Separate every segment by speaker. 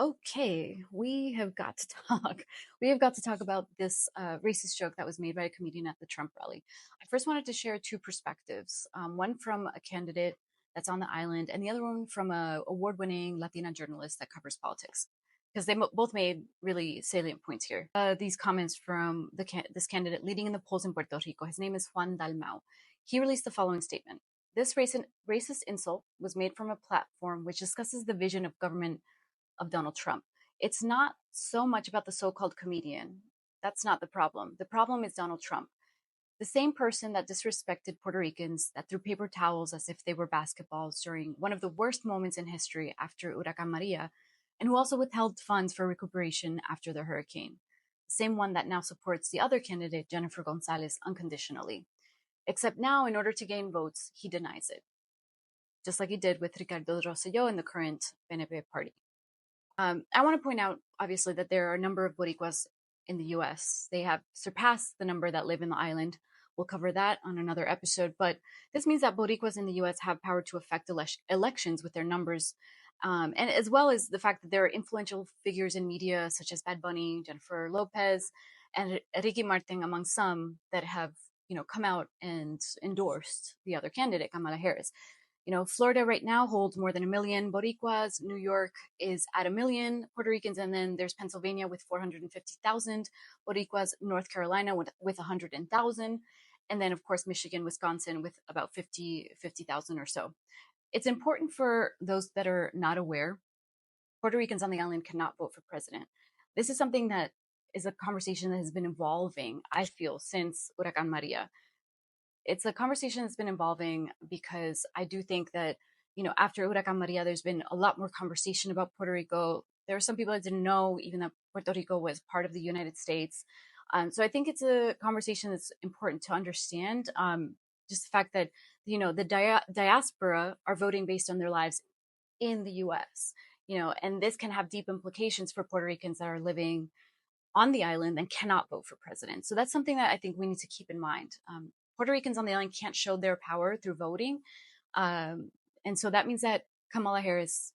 Speaker 1: Okay, we have got to talk. We have got to talk about this racist joke that was made by a comedian at the Trump rally. I first wanted to share two perspectives, one from a candidate that's on the island, and the other one from a award-winning Latina journalist that covers politics, because they both made really salient points here. These comments from this candidate leading in the polls in Puerto Rico. His name is Juan Dalmau. He released the following statement. This racist insult was made from a platform which discusses the vision of government of Donald Trump. It's not so much about the so-called comedian. That's not the problem. The problem is Donald Trump, the same person that disrespected Puerto Ricans, that threw paper towels as if they were basketballs during one of the worst moments in history after Huracan Maria, and who also withheld funds for recuperation after the hurricane. The same one that now supports the other candidate, Jennifer Gonzalez, unconditionally. Except now, in order to gain votes, he denies it, just like he did with Ricardo Rosselló in the current PNP party. I want to point out, obviously, that there are a number of Boricuas in the US. They have surpassed the number that live in the island. We'll cover that on another episode. But this means that Boricuas in the US have power to affect elections with their numbers, and as well as the fact that there are influential figures in media, such as Bad Bunny, Jennifer Lopez, and Ricky Martin, among some, that have come out and endorsed the other candidate, Kamala Harris. Florida right now holds more than 1 million Boricuas. New York is at 1 million Puerto Ricans. And then there's Pennsylvania with 450,000 Boricuas, North Carolina with 100,000. And then, of course, Michigan, Wisconsin with about 50,000 or so. It's important for those that are not aware, Puerto Ricans on the island cannot vote for president. This is something that is a conversation that has been evolving, I feel, since Huracan Maria. It's a conversation that's been evolving because I do think that, after Huracan Maria, there's been a lot more conversation about Puerto Rico. There are some people that didn't know even that Puerto Rico was part of the United States. So I think it's a conversation that's important to understand. Just the fact that, the diaspora are voting based on their lives in the US, and this can have deep implications for Puerto Ricans that are living on the island and cannot vote for president. So that's something that I think we need to keep in mind. Puerto Ricans on the island can't show their power through voting. And so that means that Kamala Harris,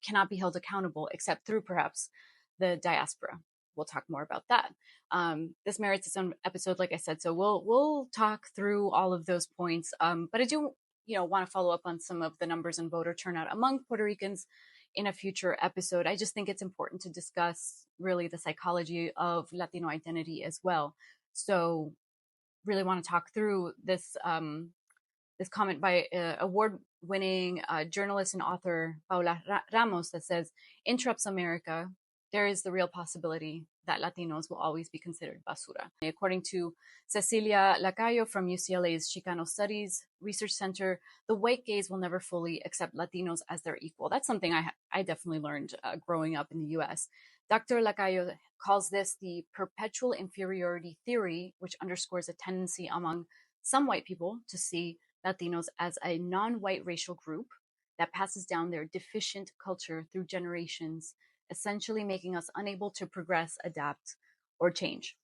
Speaker 1: cannot be held accountable except through perhaps the diaspora. We'll talk more about that. This merits its own episode, like I said. So we'll talk through all of those points. But I do, want to follow up on some of the numbers and voter turnout among Puerto Ricans in a future episode. I just think it's important to discuss really the psychology of Latino identity as well. So really want to talk through this this comment by award-winning journalist and author Paula Ramos that says, in Trump's America, there is the real possibility that Latinos will always be considered basura. According to Cecilia Lacayo from UCLA's Chicano Studies Research Center, the white gaze will never fully accept Latinos as their equal. That's something I definitely learned growing up in the US. Dr. Lacayo calls this the perpetual inferiority theory, which underscores a tendency among some white people to see Latinos as a non-white racial group that passes down their deficient culture through generations, essentially making us unable to progress, adapt, or change.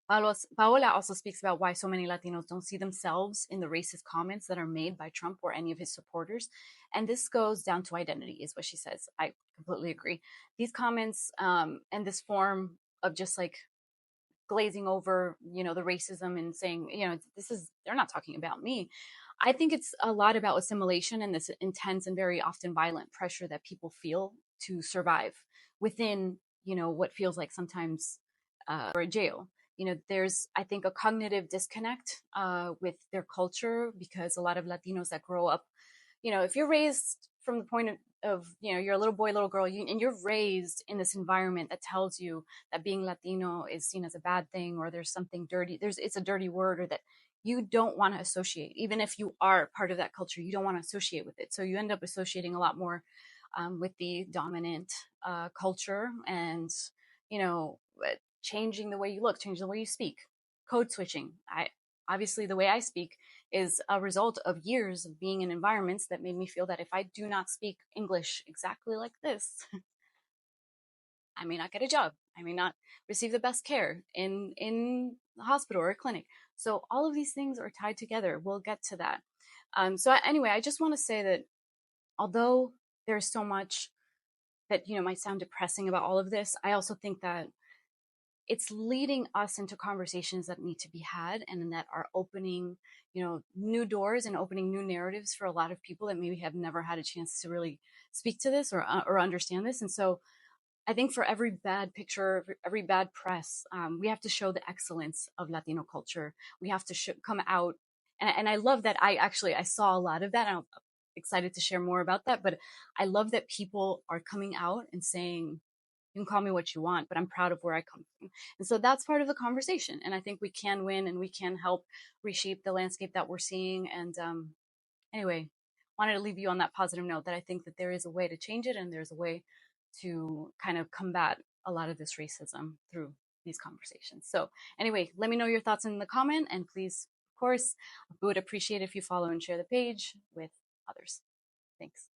Speaker 1: Paola also speaks about why so many Latinos don't see themselves in the racist comments that are made by Trump or any of his supporters. And this goes down to identity, is what she says. I completely agree. These comments and this form of just like glazing over, the racism and saying, they're not talking about me. I think it's a lot about assimilation and this intense and very often violent pressure that people feel to survive within, what feels like sometimes or a jail. There's, I think, a cognitive disconnect with their culture because a lot of Latinos that grow up, if you're raised from the point of you're a little boy, little girl, and you're raised in this environment that tells you that being Latino is seen as a bad thing, or there's something dirty, it's a dirty word, or that you don't want to associate. Even if you are part of that culture, you don't want to associate with it. So you end up associating a lot more with the dominant culture and, changing the way you look, changing the way you speak, code switching. Obviously, the way I speak is a result of years of being in environments that made me feel that if I do not speak English exactly like this, I may not get a job. I may not receive the best care in the hospital or a clinic. So all of these things are tied together. We'll get to that. So anyway, I just want to say that although there's so much that might sound depressing about all of this, I also think that it's leading us into conversations that need to be had and that are opening new doors and opening new narratives for a lot of people that maybe have never had a chance to really speak to this or understand this. And so I think for every bad picture, every bad press, we have to show the excellence of Latino culture. We have to come out, and I love that. I saw a lot of that. I'm excited to share more about that. But I love that people are coming out and saying, "You can call me what you want, but I'm proud of where I come from." And so that's part of the conversation. And I think we can win, and we can help reshape the landscape that we're seeing. And anyway, wanted to leave you on that positive note that I think that there is a way to change it, and there's a way to kind of combat a lot of this racism through these conversations. So anyway, let me know your thoughts in the comment, and please, of course, we would appreciate if you follow and share the page with others. Thanks.